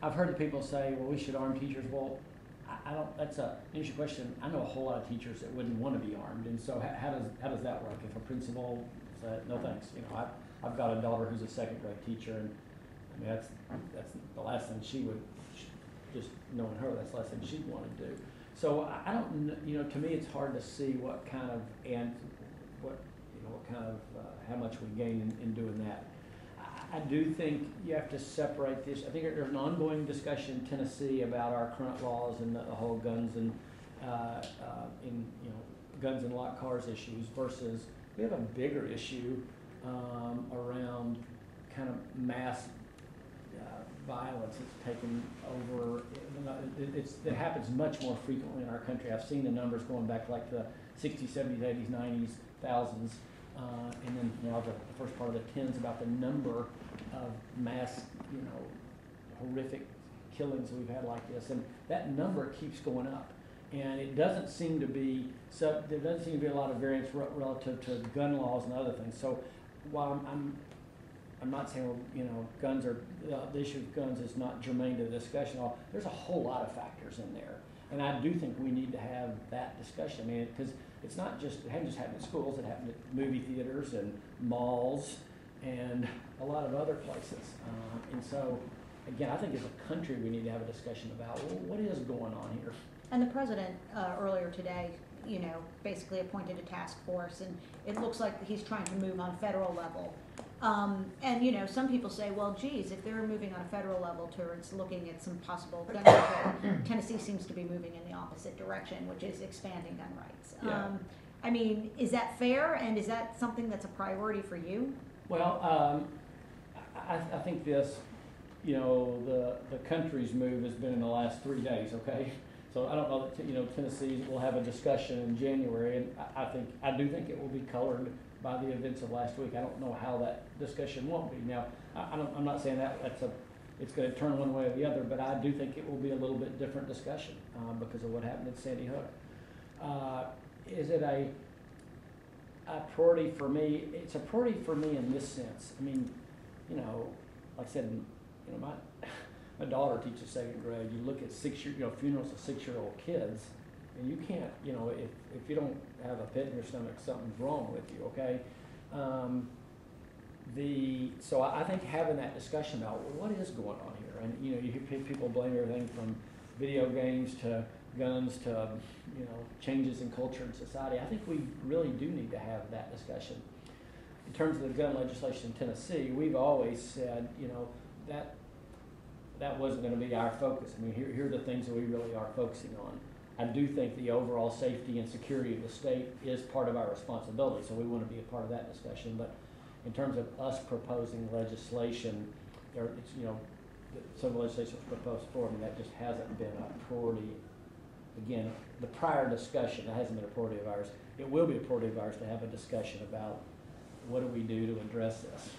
I've heard the people say, well, we should arm teachers. Well, I don't. That's a interesting question. I know a whole lot of teachers that wouldn't want to be armed, and so how does that work? If a principal said, no thanks, I've got a daughter who's a second grade teacher, and I mean that's the last thing she would, just knowing her, that's the last thing she'd want to do. So I don't, to me it's hard to see what kind of how much we gain in doing that. I do think you have to separate this. I think there's an ongoing discussion in Tennessee about our current laws and the whole guns and guns and locked cars issues versus we have a bigger issue around kind of mass violence that's taken over. It happens much more frequently in our country. I've seen the numbers going back like the 60s, 70s, 80s, 90s, thousands. And then now the first part of the tens about the number of mass, horrific killings we've had like this, and that number keeps going up. And it doesn't seem to be there doesn't seem to be a lot of variance relative to gun laws and other things. So while I'm not saying guns are the issue of guns is not germane to the discussion. There's a whole lot of factors in there, and I do think we need to have that discussion. I mean, because it hadn't just happened at schools, it happened at movie theaters and malls and a lot of other places. And so, again, I think as a country we need to have a discussion about, well, what is going on here? And the president earlier today, basically appointed a task force, and it looks like he's trying to move on a federal level. And some people say, well, geez, if they're moving on a federal level towards looking at some possible gun control, Tennessee seems to be moving in the opposite direction, which is expanding gun rights. Yeah. I mean, is that fair, and is that something that's a priority for you? Well, I think this, the country's move has been in the last 3 days, okay? So I don't know that, Tennessee will have a discussion in January, and I do think it will be colored by the events of last week. I don't know how that discussion won't be. Now, I'm not saying it's going to turn one way or the other, but I do think it will be a little bit different discussion because of what happened at Sandy Hook. Is it a priority for me? It's a priority for me in this sense. I mean, like I said, my daughter teaches second grade. You look at funerals of 6-year-old kids, and you can't, if you don't have a pit in your stomach, something's wrong with you, okay? So I think having that discussion about what is going on here, and you hear people blame everything from video games to guns to changes in culture and society. I think we really do need to have that discussion. In terms of the gun legislation in Tennessee, we've always said that wasn't going to be our focus. I mean, here are the things that we really are focusing on. I do think the overall safety and security of the state is part of our responsibility, so we want to be a part of that discussion. But in terms of us proposing legislation, some legislation was proposed for me, that just hasn't been a priority. Again, the prior discussion, that hasn't been a priority of ours. It will be a priority of ours to have a discussion about what do we do to address this.